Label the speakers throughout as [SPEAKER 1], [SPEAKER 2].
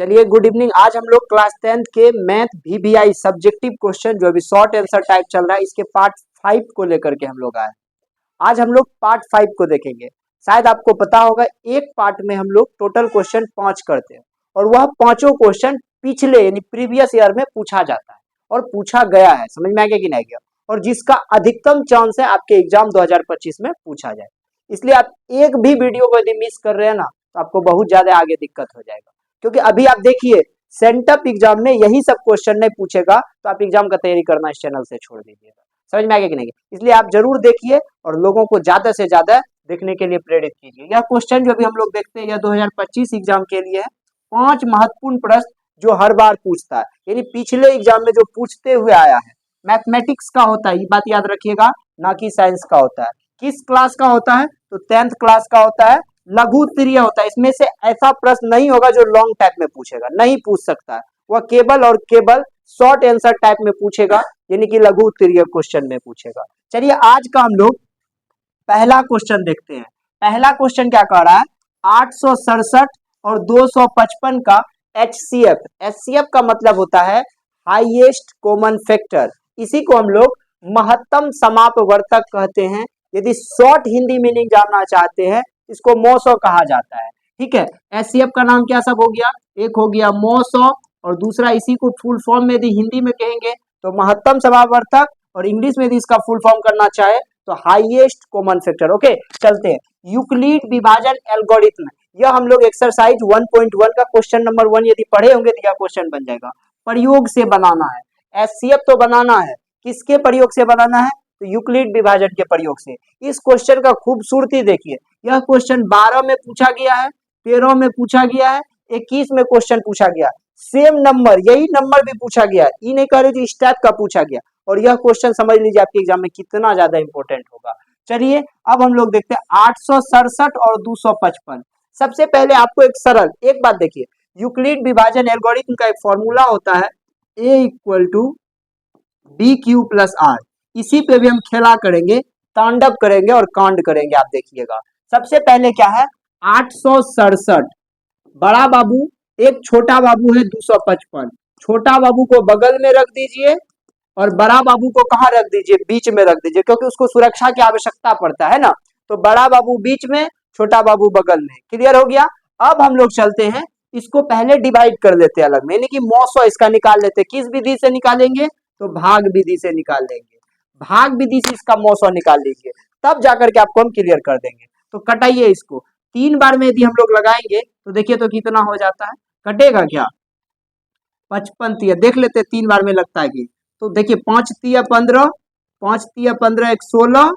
[SPEAKER 1] चलिए good evening. आज हम लोग क्लास 10th के मैथ VBI सब्जेक्टिव क्वेश्चन जो अभी शॉर्ट आंसर टाइप चल रहा है इसके पार्ट 5 को लेकर के हम लोग आए। आज हम लोग पार्ट 5 को देखेंगे। शायद आपको पता होगा एक पार्ट में हम लोग टोटल क्वेश्चन 5 करते हैं और वह पांचों क्वेश्चन पिछले यानी प्रीवियस ईयर में पूछा जाता है और पूछा गया है। समझ में आ गया कि नहीं गया? और जिसका अधिकतम चांस है आपके एग्जाम 2025 में पूछा जाए। इसलिए आप एक भी वीडियो को यदि मिस कर रहे हैं ना तो आपको बहुत ज्यादा आगे दिक्कत हो जाएगा, क्योंकि अभी आप देखिए सेंटअप एग्जाम में यही सब क्वेश्चन नहीं पूछेगा तो आप एग्जाम का तैयारी करना इस चैनल से छोड़ दीजिएगा। समझ में आ गया कि नहीं? इसलिए आप जरूर देखिए और लोगों को ज्यादा से ज्यादा देखने के लिए प्रेरित कीजिए। यह क्वेश्चन जो भी हम लोग देखते हैं यह 2025 एग्जाम के लिए है। 5 महत्वपूर्ण प्रश्न जो हर बार पूछता है, यानी पिछले एग्जाम में जो पूछते हुए आया है। मैथमेटिक्स का होता है, ये बात याद रखिएगा, ना कि साइंस का होता है। किस क्लास का होता है? तो 10th क्लास का होता है। लघु त्रिय होता है। इसमें से ऐसा प्रश्न नहीं होगा जो लॉन्ग टाइप में पूछेगा, नहीं पूछ सकता है। वह केवल और केवल शॉर्ट आंसर टाइप में पूछेगा, यानी कि लघु त्रिय क्वेश्चन में पूछेगा। चलिए आज का हम लोग पहला क्वेश्चन देखते हैं। पहला क्वेश्चन क्या कह रहा है? 867 और 255 का HCF का मतलब होता है हाईएस्ट कॉमन फैक्टर। इसी को हम लोग महत्तम समापवर्तक कहते हैं। यदि शॉर्ट हिंदी मीनिंग जानना चाहते हैं इसको MOSO कहा जाता है। ठीक है, HCF का नाम क्या सब हो गया? एक हो गया MOSO और दूसरा इसी को फुल फॉर्म में यदि हिंदी में कहेंगे तो महत्तम समापवर्तक, और इंग्लिश में यदि इसका फुल फॉर्म करना चाहे तो हाईएस्ट कॉमन फैक्टर। ओके, चलते हैं। यूक्लिड विभाजन एल्गोरिथम, यह हम लोग एक्सरसाइज 1.1 का क्वेश्चन नंबर 1 यदि पढ़े होंगे तो यह क्वेश्चन बन जाएगा। प्रयोग से बनाना है। HCF तो बनाना है, किसके प्रयोग से बनाना है? तो यूक्लिड विभाजन के प्रयोग से। इस क्वेश्चन का खूबसूरती देखिए, यह क्वेश्चन 12 में पूछा गया है, 13 में पूछा गया है, 21 में क्वेश्चन पूछा गया। सेम नंबर, यही नंबर भी पूछा गया, ये नहीं कह रहे थे इस टाइप का पूछा गया। और यह क्वेश्चन समझ लीजिए आपके एग्जाम में कितना ज्यादा इंपॉर्टेंट होगा। चलिए अब हम लोग देखते हैं 867 और 255। सबसे पहले आपको एक सरल एक बात देखिए, यूक्लिड विभाजन एल्गोरिथम का एक फॉर्मूला होता है A = BQ + R। इसी पे भी हम खेला करेंगे, तांडव करेंगे और कांड करेंगे। आप देखिएगा सबसे पहले क्या है? 867, बड़ा बाबू एक छोटा बाबू है 255। छोटा बाबू को बगल में रख दीजिए और बड़ा बाबू को कहाँ रख दीजिए? बीच में रख दीजिए, क्योंकि उसको सुरक्षा की आवश्यकता पड़ता है ना। तो बड़ा बाबू बीच में, छोटा बाबू बगल में। क्लियर हो गया? अब हम लोग चलते हैं, इसको पहले डिवाइड कर लेते हैं अलग में, यानी कि MOSO इसका निकाल लेते हैं। किस विधि से निकालेंगे? तो भाग विधि से निकाल लेंगे। भाग विधि से इसका MOSO निकाल लीजिए, तब जाकर के आपको हम क्लियर कर देंगे। तो कटाइए इसको, 3 बार में यदि हम लोग लगाएंगे तो देखिए तो कितना हो जाता है। कटेगा क्या? 55 तिया देख लेते 3 बार में लगता है कि। तो देखिए 5 तिया 15, 5 तिया 15 1 16,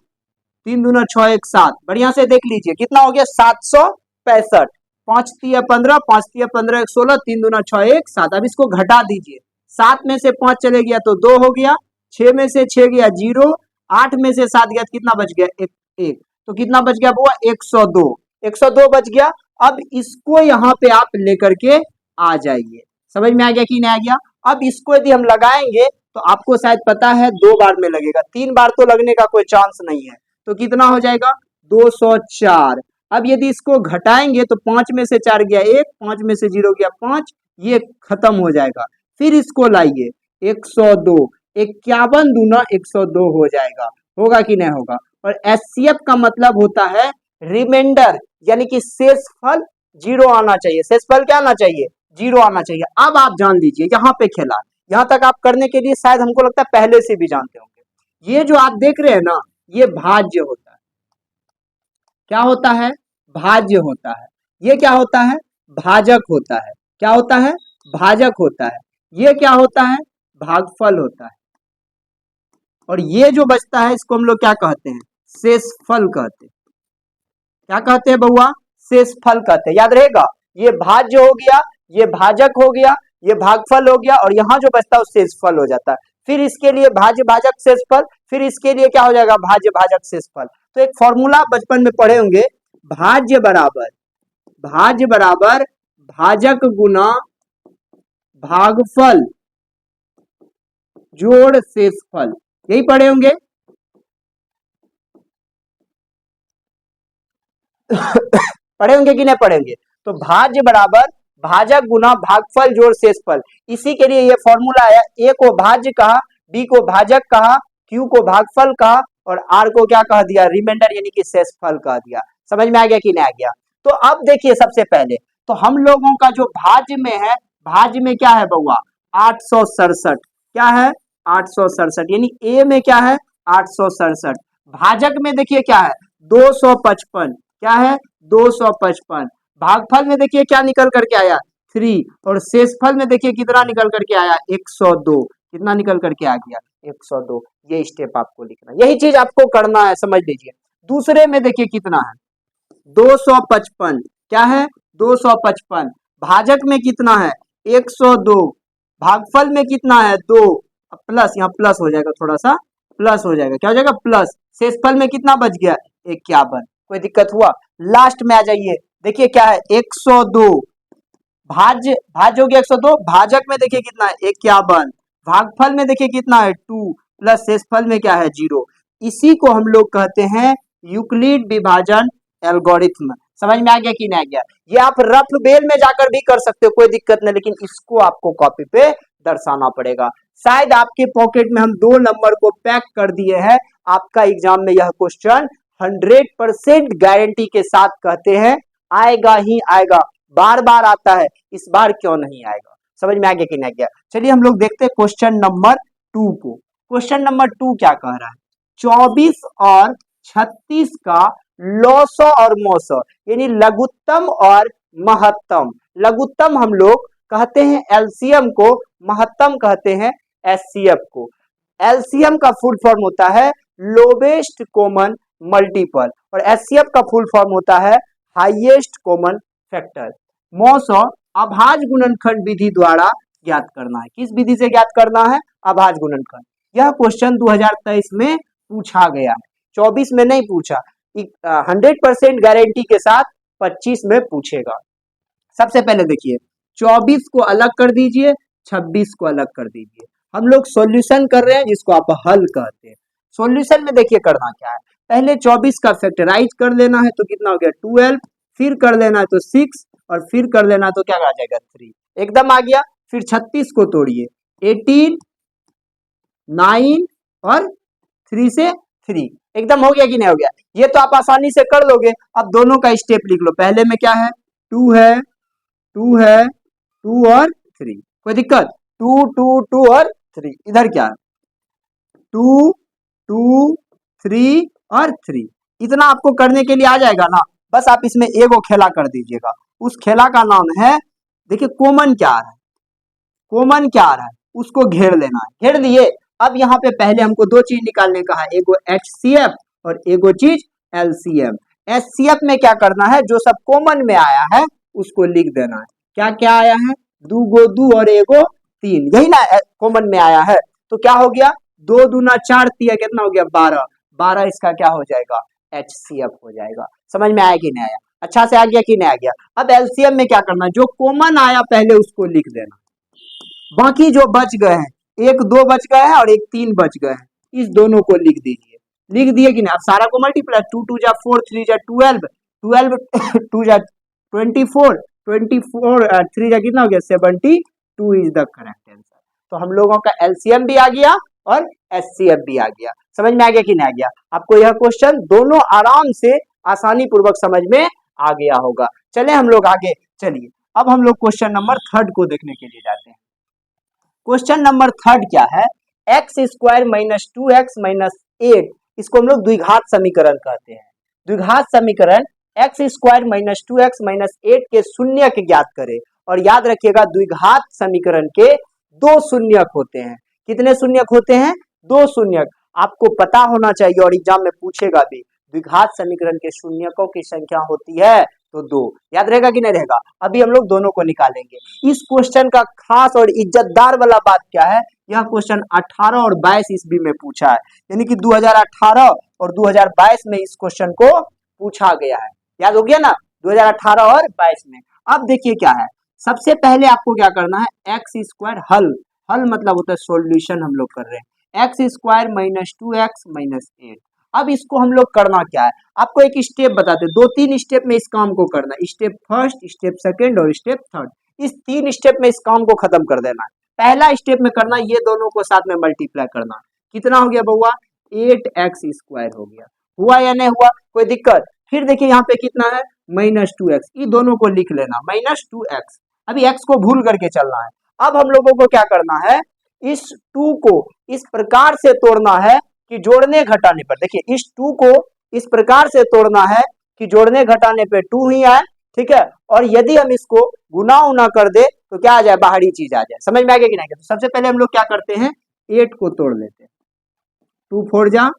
[SPEAKER 1] 3 दूना 6 1 7। बढ़िया से देख लीजिए कितना हो गया? 765। 5 तिया 15, 5 तिया 15 1 16, 3 दूना 6 1 7। अब इसको घटा दीजिए, 7 में से 5 चले गया तो 2 हो गया, 6 में से 6 गया 0, 8 में से 7 गया तो कितना बच गया? 1। तो कितना बच गया बुआ? 102। 102 बच गया। अब इसको यहाँ पे आप लेकर के आ जाइए। समझ में आ गया कि नहीं आ गया? अब इसको यदि हम लगाएंगे तो आपको शायद पता है 2 बार में लगेगा, 3 बार तो लगने का कोई चांस नहीं है। तो कितना हो जाएगा? 204। अब यदि इसको घटाएंगे तो 5 में से 4 गया 1, 5 में से 0 गया 5, ये खत्म हो जाएगा। फिर इसको लाइए 102, 51 दूना 102 हो जाएगा। होगा कि नहीं होगा? और HCF का मतलब होता है रिमाइंडर, यानी कि शेषफल 0 आना चाहिए। शेषफल क्या आना चाहिए? 0 आना चाहिए। अब आप जान लीजिए, यहाँ पे खेला, यहाँ तक आप करने के लिए शायद हमको लगता है पहले से भी जानते होंगे। ये जो आप देख रहे हैं ना, ये भाज्य होता है। क्या होता है? भाज्य होता है। ये क्या होता है? भाजक होता है। क्या होता है? भाजक होता है। ये क्या होता है? भागफल होता है। और ये जो बचता है इसको हम लोग क्या कहते हैं? शेषफल कहते हैं। क्या कहते हैं बउआ? शेषफल कहते हैं। याद रहेगा, ये भाज्य हो गया, ये भाजक हो गया, ये भागफल हो गया, और यहाँ जो बचता है वो शेषफल हो जाता है। फिर इसके लिए भाज्य भाजक शेषफल, फिर इसके लिए क्या हो जाएगा? भाज्य भाजक शेषफल। तो एक फॉर्मूला बचपन में पढ़े होंगे, भाज्य बराबर भाजक गुना भागफल जोड़ शेषफल, यही पढ़े होंगे। पढ़े होंगे कि नहीं पढ़ेंगे? तो भाज्य बराबर भाजक गुना भागफल जोड़ शेषफल। इसी के लिए ये फॉर्मूला है, ए को भाज्य कहा, बी को भाजक कहा, क्यू को भागफल कहा और आर को क्या कह दिया, रिमाइंडर यानी कि शेषफल कह दिया। समझ में आ गया कि नहीं आ गया? तो अब देखिए सबसे पहले तो हम लोगों का जो भाज्य में है, भाज्य में क्या है बउआ, 867। क्या है, 867 यानी ए में क्या है, 867। भाजक में देखिए क्या है, 255। क्या है, 255। भागफल में देखिए क्या निकल करके आया, 3। और शेषफल में देखिए कितना निकल करके आया, 102। कितना निकल करके आ गया, 102। ये स्टेप आपको लिखना, यही चीज आपको करना है, समझ लीजिए। दूसरे में देखिए कितना है, 255। क्या है, 255। भाजक में कितना है, 102। भागफल में कितना है, 2 प्लस, यहाँ प्लस हो जाएगा, थोड़ा सा प्लस हो जाएगा, क्या हो जाएगा, प्लस। शेषफल में कितना बच गया, 51। कोई दिक्कत हुआ? लास्ट में आ जाइए, देखिए क्या है, 102। भाज्य हो गया 102। भाजक में देखिए कितना है, 51। भागफल में देखिए कितना है, 2 प्लस शेषफल में क्या है, 0। इसी को हम लोग कहते हैं यूक्लिड विभाजन एल्गोरिथ्म। समझ में आ गया कि नहीं आ गया? ये आप रफ बेल में जाकर भी कर सकते हो, कोई दिक्कत नहीं, लेकिन इसको आपको कॉपी पे दर्शाना पड़ेगा। शायद आपके पॉकेट में हम 2 नंबर को पैक कर दिए हैं। आपका एग्जाम में यह क्वेश्चन 100% गारंटी के साथ कहते हैं आएगा ही आएगा, बार बार आता है, इस बार क्यों नहीं आएगा? समझ में आ गया कि नहीं आ गया? चलिए हम लोग देखते हैं क्वेश्चन नंबर 2 को। क्वेश्चन नंबर 2 क्या कह रहा है, 24 और 36 का लौसौ और मौसौ यानी लघुत्तम और महत्तम। लघुत्तम हम लोग कहते हैं एलसीएम को, महत्तम कहते हैं एचसीएफ को। एलसीएम का फुल फॉर्म होता है लोवेस्ट कॉमन मल्टीपल और एचसीएफ का फुल फॉर्म होता है हाईएस्ट कॉमन फैक्टर। मौसौ अभाज्य गुणनखंड विधि द्वारा ज्ञात करना है। किस विधि से ज्ञात करना है, अभाज्य गुणनखंड। यह क्वेश्चन 2023 में पूछा गया है, 24 में नहीं पूछा। 100% गारंटी के साथ 25 में पूछेगा। सबसे पहले देखिए 24 को अलग कर दीजिए, 26 को अलग कर दीजिए। हम लोग सॉल्यूशन कर रहे हैं जिसको आप हल कहते हैं। सॉल्यूशन में देखिए करना क्या है, पहले 24 का फैक्टराइज कर लेना है तो कितना हो गया 12, फिर कर लेना है तो 6 और फिर कर लेना है तो क्या आ जाएगा 3। एकदम आ गया। फिर 36 को तोड़िए, 18, 9 और 3 से 3। एकदम हो गया कि नहीं हो गया? ये तो आप आसानी से कर लोगे। अब दोनों का स्टेप लिख लो, पहले में क्या है, 2 है, 2 है, 2 और 3। कोई दिक्कत? 2 2 2 और 3। इधर क्या है, 2 2 3 और 3। इतना आपको करने के लिए आ जाएगा ना। बस आप इसमें एगो खेला कर दीजिएगा। उस खेला का नाम है, देखिए कॉमन क्या आ रहा है, कॉमन क्या आ रहा है उसको घेर लेना है। घेर लिए। अब यहाँ पे पहले हमको 2 चीज निकालने का है, एगो एचसीएफ और एगो चीज एलसीएम। एचसीएफ में क्या करना है, जो सब कॉमन में आया है उसको लिख देना है। क्या क्या आया है, 2 गो 2 और एगो 3, यही ना कॉमन में आया है। तो क्या हो गया, 2 दूना 4 3 कितना हो गया 12। 12 इसका क्या हो जाएगा, एचसीएफ हो जाएगा। समझ में आया कि नहीं आया? अच्छा से आ गया कि नहीं आ गया? अब एलसीएम में क्या करना है, जो कॉमन आया पहले उसको लिख देना, बाकी जो बच गए हैं, 1 2 बच गए हैं और 1 3 बच गए हैं, इस दोनों को लिख दीजिए। लिख दिए कि नहीं? अब सारा को मल्टीप्लाई, 2 2 जा 4, 3 जा 12, 12 2 जा 24, 24 3 जा कितना हो गया 72 इज द करेक्ट आंसर। तो हम लोगों का एलसीएम भी आ गया और एचसीएफ भी आ गया। समझ में आ गया कि नहीं आ गया? आपको यह क्वेश्चन दोनों आराम से आसानी पूर्वक समझ में आ गया होगा। चले हम लोग आगे चलिए। अब हम लोग क्वेश्चन नंबर 3 को देखने के लिए जाते हैं। क्वेश्चन नंबर 3 क्या है, x square minus 2x minus 8, इसको हम लोग द्विघात समीकरण कहते हैं। द्विघात समीकरण x square minus 2x minus 8 के शून्यक ज्ञात करें। और याद रखिएगा द्विघात समीकरण के 2 शून्यक होते हैं। कितने शून्यक होते हैं, 2 शून्यक। आपको पता होना चाहिए और एग्जाम में पूछेगा भी, द्विघात समीकरण के शून्यकों की संख्या होती है तो 2। याद रहेगा कि नहीं रहेगा? अभी हम लोग दोनों को निकालेंगे। इस क्वेश्चन का खास और इज्जतदार वाला बात क्या है, यह क्वेश्चन 18 और 22 ईस्वी में पूछा है, यानी कि 2018 और 2022 में इस क्वेश्चन को पूछा गया है। याद हो गया ना, 2018 और 22 में। अब देखिए क्या है, सबसे पहले आपको क्या करना है, एक्स स्क्वायर हल, हल मतलब होता है सॉल्यूशन हम लोग कर रहे हैं। X square minus 2x minus 8, अब इसको हम लोग करना क्या है, आपको एक स्टेप बताते हैं, 2-3 स्टेप में इस काम को करना है। स्टेप फर्स्ट, स्टेप सेकंड और स्टेप थर्ड, इस 3 स्टेप में इस काम को खत्म कर देना है। पहला स्टेप में करना, ये दोनों को साथ में मल्टीप्लाई करना। कितना हो गया बउआ, 8x² हो गया। हुआ या नहीं हुआ, कोई दिक्कत? फिर देखिए यहाँ पे कितना है, -2x, ये दोनों को लिख लेना, -2x। अभी x को भूल करके चलना है। अब हम लोगों को क्या करना है, इस 2 को इस प्रकार से तोड़ना है कि जोड़ने घटाने पर, देखिए इस 2 को इस प्रकार से तोड़ना है कि जोड़ने घटाने पे 2 ही आए, ठीक है। और यदि हम इसको गुना उना कर दे तो क्या आ जाए, बाहरी चीज आ जाए। समझ में आ गया कि नहीं? तो सबसे पहले हम लोग क्या करते हैं, 8 को तोड़ लेते हैं। 2 4 जा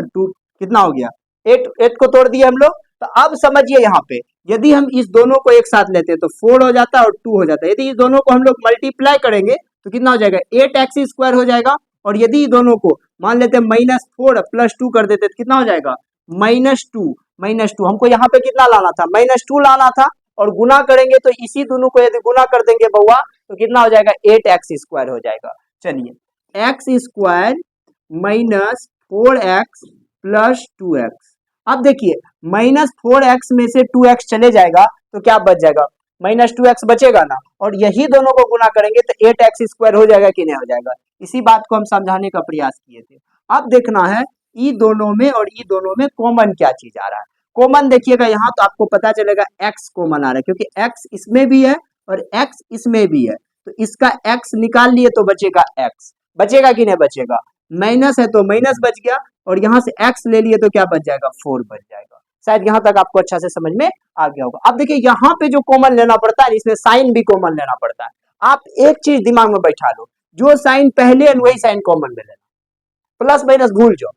[SPEAKER 1] 2, कितना हो गया, 8 को तोड़ दिए हम लोग। तो अब समझिए यहाँ पे, यदि हम इस दोनों को एक साथ लेते हैं तो 4 हो जाता है और 2 हो जाता है। यदि इस दोनों को हम लोग मल्टीप्लाई करेंगे तो कितना हो जाएगा, 8x² हो जाएगा। और यदि दोनों को मान लेते हैं -4 + 2 कर देते तो कितना हो जाएगा, -2 हमको यहाँ पे कितना लाना था, -2 लाना था। और गुना करेंगे तो इसी दोनों को यदि गुना कर देंगे बउआ तो कितना हो जाएगा, 8x² हो जाएगा। चलिए x² -4x + 2x। अब देखिए -4x में से 2x चले जाएगा तो क्या बच जाएगा, -2x बचेगा ना। और यही दोनों को गुना करेंगे तो 8x² हो जाएगा कि नहीं हो जाएगा। इसी बात को हम समझाने का प्रयास किए थे। अब देखना है ई दोनों में और ई दोनों में कॉमन क्या चीज आ रहा है। कॉमन देखिएगा यहाँ तो आपको पता चलेगा x कॉमन आ रहा है, क्योंकि x इसमें भी है और x इसमें भी है। तो इसका x निकाल लिए तो बचेगा x, बचेगा कि नहीं बचेगा, माइनस है तो माइनस बच गया। और यहाँ से x ले लिए तो क्या बच जाएगा, 4 बच जाएगा। शायद यहाँ तक आपको अच्छा से समझ में आ गया होगा। अब देखिए यहाँ पे जो कॉमन लेना पड़ता है, इसमें साइन भी कॉमन लेना पड़ता है। आप एक चीज दिमाग में बैठा लो, जो साइन पहले है वही साइन कॉमन में लेना, प्लस माइनस भूल जाओ।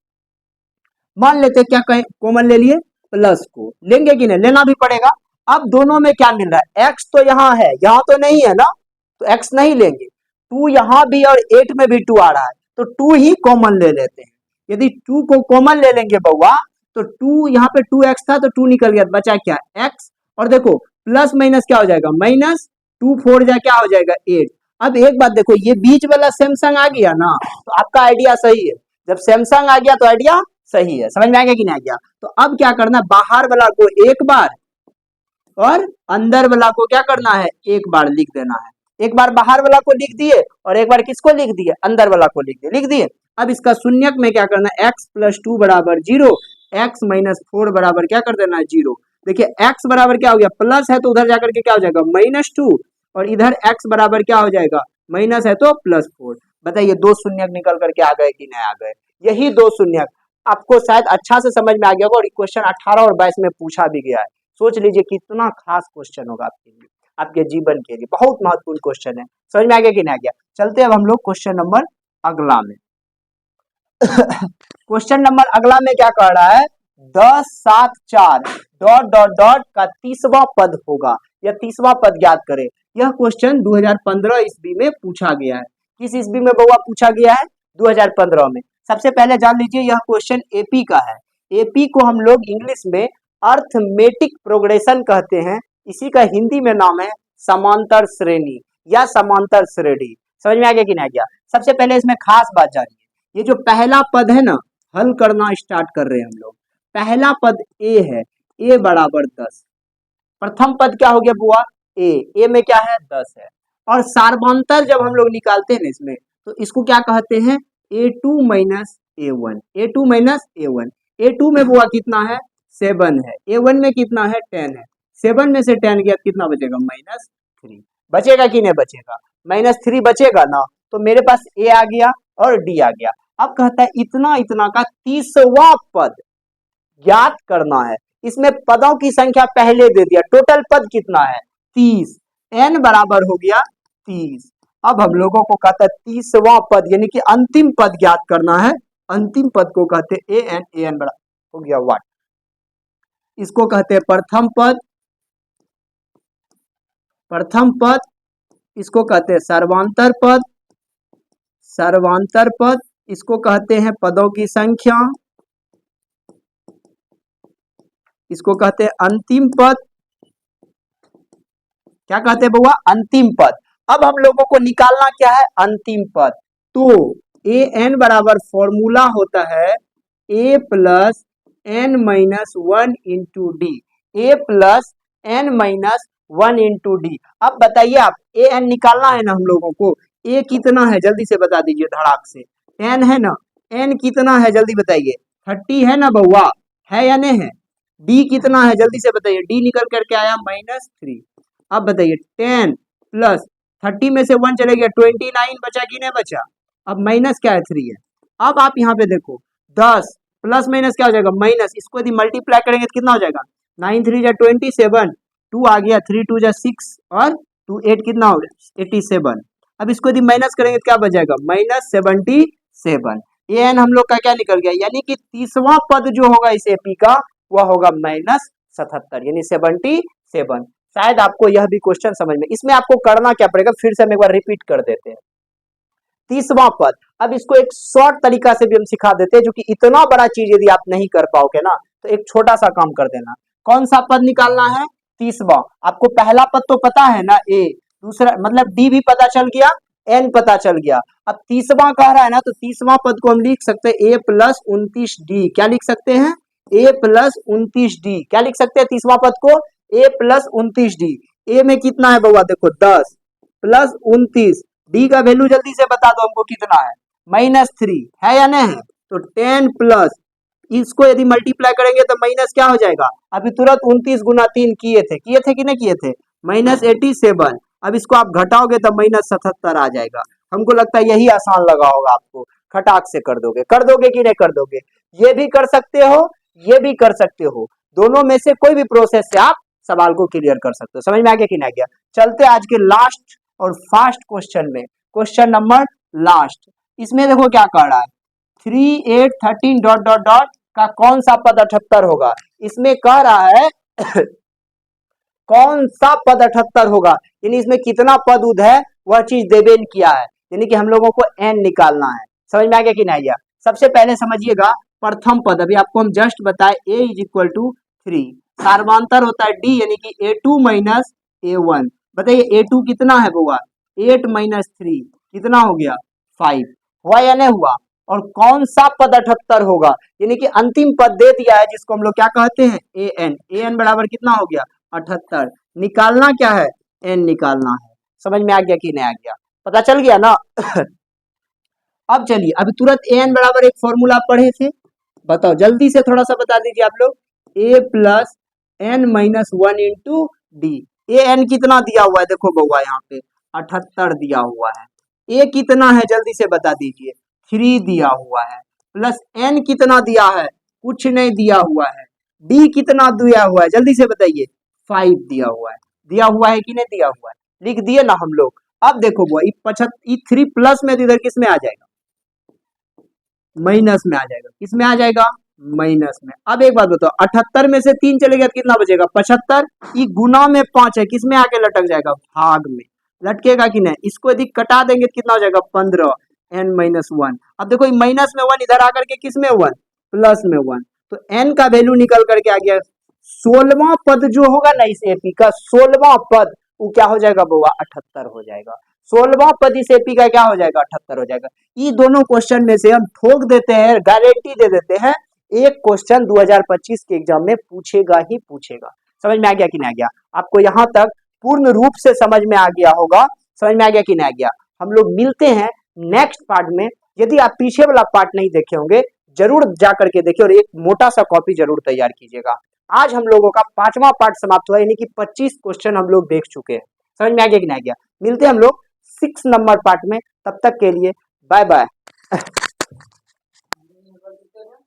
[SPEAKER 1] मान लेते क्या कहें, कॉमन ले लिए, प्लस को लेंगे कि नहीं, लेना भी पड़ेगा। अब दोनों में क्या मिल रहा है, x तो यहाँ है, यहाँ तो नहीं है ना, तो x नहीं लेंगे। 2 यहाँ भी और 8 में भी 2 आ रहा है, तो 2 ही कॉमन ले लेते हैं। यदि 2 को कॉमन ले लेंगे बउआ तो 2 यहाँ पे 2x था तो 2 निकल गया, बचा क्या, x। और देखो प्लस माइनस क्या हो जाएगा, -2 4 जा क्या हो जाएगा, 8। अब एक बात देखो, ये बीच वाला सैमसंग आ गया ना, तो आपका आइडिया सही है। जब सैमसंग आ गया तो आइडिया सही है। समझ में आ गया कि नहीं आ गया? तो अब क्या करना है, बाहर वाला को एक बार और अंदर वाला को क्या करना है, एक बार लिख देना है। एक बार बाहर वाला को लिख दिए और एक बार किसको लिख दिए, अंदर वाला को लिख दिए। अब इसका शून्यक में क्या करना है, x + 2 = 0, x - 4 बराबर क्या कर देना है, 0। देखिए x बराबर क्या हो गया, प्लस है तो उधर जाकर के क्या हो जाएगा, -2, और इधर x बराबर क्या हो जाएगा, माइनस है तो +4। बताइए दो शून्यक निकल करके आ गए कि नहीं आ गए? यही दो शून्यक आपको शायद अच्छा से समझ में आ गया होगा, और क्वेश्चन 18 और 22 में पूछा भी गया है। सोच लीजिए कितना खास क्वेश्चन होगा आपके लिए, आपके जीवन के लिए बहुत महत्वपूर्ण क्वेश्चन है। समझ में आ गया कि नहीं आ गया? चलते अब हम लोग क्वेश्चन नंबर अगला में। क्वेश्चन नंबर अगला में क्या कह रहा है, 10 7 4 ... का 30वां पद होगा, या 30वां पद ज्ञात करें। यह क्वेश्चन 2015 ईस्वी में पूछा गया है। किस ईस्वी में बउआ पूछा गया है, 2015 में। सबसे पहले जान लीजिए यह क्वेश्चन एपी का है। एपी को हम लोग इंग्लिश में अर्थमेटिक प्रोग्रेशन कहते हैं। इसी का हिंदी में नाम है समांतर श्रेणी या समांतर श्रेणी। समझ में आ गया कि नहीं आ गया? सबसे पहले इसमें खास बात जानिए, ये जो पहला पद है ना, हल करना स्टार्ट कर रहे हैं हम लोग। पहला पद ए है, ए बराबर 10। प्रथम पद क्या हो गया बुआ, ए में क्या है, 10 है। और सार्वंतर जब हम लोग निकालते हैं ना इसमें, तो इसको क्या कहते हैं, a2 - a1, a2 - a1। a2 में बुआ कितना है, 7 है। a1 में कितना है, 10 है। 7 में से 10 गया कितना बचेगा, -3। बचेगा कि नहीं बचेगा, -3 बचेगा ना। तो मेरे पास ए आ गया और डी आ गया। अब कहता है इतना इतना का 30वां पद ज्ञात करना है। इसमें पदों की संख्या पहले दे दिया, टोटल पद कितना है, 30। n बराबर हो गया 30। अब हम लोगों को कहता है 30वां पद यानी कि अंतिम पद ज्ञात करना है। अंतिम पद को कहते हैं an बराबर हो गया 1। इसको कहते हैं प्रथम पद, प्रथम पद। इसको कहते हैं सर्वांतर पद, सर्वांतर पद। इसको कहते हैं पदों की संख्या, इसको कहते हैं अंतिम पद। क्या कहते हैं बउआ, अंतिम पद। अब हम लोगों को निकालना क्या है, अंतिम पद। तो ए एन बराबर फॉर्मूला होता है A plus N minus one into D, A plus N minus one into D. अब बताइए आप, ए एन निकालना है ना हम लोगों को, ए कितना है जल्दी से बता दीजिए धड़ाक से, एन है ना, एन कितना है जल्दी बताइए, 30 है ना बउआ, है या नहीं है, डी कितना है जल्दी से बताइए, डी निकल करके आया -3। अब बताइए 10 प्लस 30 में से 1 चले गया 29 बचा कि नहीं बचा, अब माइनस क्या है 3 है। अब आप यहाँ पे देखो 10 प्लस माइनस क्या हो जाएगा माइनस, इसको यदि मल्टीप्लाई करेंगे तो कितना हो जाएगा 9 3 जा 27, 2 आ गया 3 2 जा 6 और 2 8 कितना हो गया 87। अब इसको यदि माइनस करेंगे तो क्या बच जाएगा -77। ये एन हम लोग का क्या निकल गया, यानी कि तीसवां पद जो होगा इस एपी का वह होगा -77 यानी 77। शायद आपको यह भी क्वेश्चन समझ में, इसमें आपको करना क्या पड़ेगा, फिर से हम एक बार रिपीट कर देते हैं। तीसवां पद, अब इसको एक शॉर्ट तरीका से भी हम सिखा देते हैं, जो कि इतना बड़ा चीज यदि आप नहीं कर पाओगे ना तो एक छोटा सा काम कर देना। कौन सा पद निकालना है, तीसवा। आपको पहला पद तो पता है ना ए, दूसरा मतलब डी भी पता चल गया, एन पता चल गया। अब तीसवा कह रहा है ना, तो तीसवा पद को हम लिख सकते हैं ए प्लस 29 डी। क्या लिख सकते हैं, ए प्लस 29 डी। क्या लिख सकते हैं तीसवा पद को, ए प्लस 29 डी। ए में कितना है बउआ, देखो 10 प्लस 29, डी का वैल्यू जल्दी से बता दो हमको कितना है, -3 है या नहीं है। तो 10 प्लस इसको यदि मल्टीप्लाई करेंगे तो माइनस क्या हो जाएगा, अभी तुरंत 29 गुना 3 किए थे कि नहीं किए थे, -87। अब इसको आप घटाओगे तो -77 आ जाएगा। हमको लगता है यही आसान लगा होगा आपको, खटाक से कर दोगे कि नहीं कर दोगे। ये भी कर सकते हो, ये भी कर सकते हो, दोनों में से कोई भी प्रोसेस से आप सवाल को क्लियर कर सकते हो। समझ में आ गया कि नहीं आ गया। चलते आज के लास्ट और फास्ट क्वेश्चन में, क्वेश्चन नंबर लास्ट। इसमें देखो क्या कह रहा है, 3 8 13 डॉट डॉट डॉट का कौन सा पद 78 होगा। इसमें कह रहा है कौन सा पद 78 होगा, यानी इसमें कितना पद उद है वह चीज देवेन किया है, यानी कि हम लोगों को एन निकालना है। समझ में आ गया कि नहीं गया। सबसे पहले समझिएगा प्रथम पद, अभी आपको हम जस्ट बताए a इज इक्वल टू 3, सार्वधांतर होता है d यानी कि a2 माइनस a1। बताइए a2 कितना है बुआ, 8 माइनस 3 कितना हो गया 5, हुआ या नहीं हुआ। और कौन सा पद 78 होगा, यानी कि अंतिम पद दे दिया है जिसको हम लोग क्या कहते हैं an बराबर कितना हो गया 78। निकालना क्या है, n निकालना है। समझ में आ गया कि नहीं आ गया, पता चल गया ना। अब चलिए, अभी तुरंत an बराबर एक फॉर्मूला पढ़े थे, बताओ जल्दी से थोड़ा सा बता दीजिए आप लोग, a plus N minus 1 into D. A N कितना दिया हुआ है, देखो बउआ यहाँ पे 78 दिया हुआ है। ए कितना है जल्दी से बता दीजिए, 3 दिया हुआ है, प्लस एन कितना दिया है, कुछ नहीं दिया हुआ है। डी कितना दिया हुआ है जल्दी से बताइए, 5 दिया हुआ है। दिया हुआ है कि नहीं दिया हुआ है, लिख दिए ना हम लोग। अब देखो बुआ 3 प्लस में इधर किस में आ जाएगा, माइनस में आ जाएगा। किस में आ जाएगा, माइनस में। अब एक बात बताओ, 78 में से 3 चलेगा तो कितना बचेगा 75, ये गुना में 5 है, किस में आके लटक जाएगा, भाग में लटकेगा कि नहीं। इसको यदि कटा देंगे तो कितना हो जाएगा 15 n माइनस 1। अब देखो माइनस में 1 इधर आकर के किस में 1 प्लस में 1, तो n का वैल्यू निकल करके आ गया 16वां पद जो होगा ना इस एपी का, 16वां पद वो क्या हो जाएगा बउआ 78 हो जाएगा। 16वां पद इस एपी का क्या हो जाएगा 78 हो जाएगा। ये दोनों क्वेश्चन में से हम ठोक देते हैं, गारंटी दे देते हैं, एक क्वेश्चन 2025 के एग्जाम में पूछेगा ही पूछेगा। समझ में आ गया कि नहीं आ गया, आपको यहाँ तक पूर्ण रूप से समझ में आ गया होगा। समझ में आ गया कि नहीं आ गया। हम लोग मिलते हैं नेक्स्ट पार्ट में। यदि आप पीछे वाला पार्ट नहीं देखे होंगे जरूर जा करके देखिए और एक मोटा सा कॉपी जरूर तैयार कीजिएगा। आज हम लोगों का 5वां पार्ट समाप्त हुआ, यानी कि 25 क्वेश्चन हम लोग देख चुके हैं। समझ में आ गया कि नहीं आ गया। मिलते हैं हम लोग 6 नंबर पार्ट में, तब तक के लिए बाय बाय।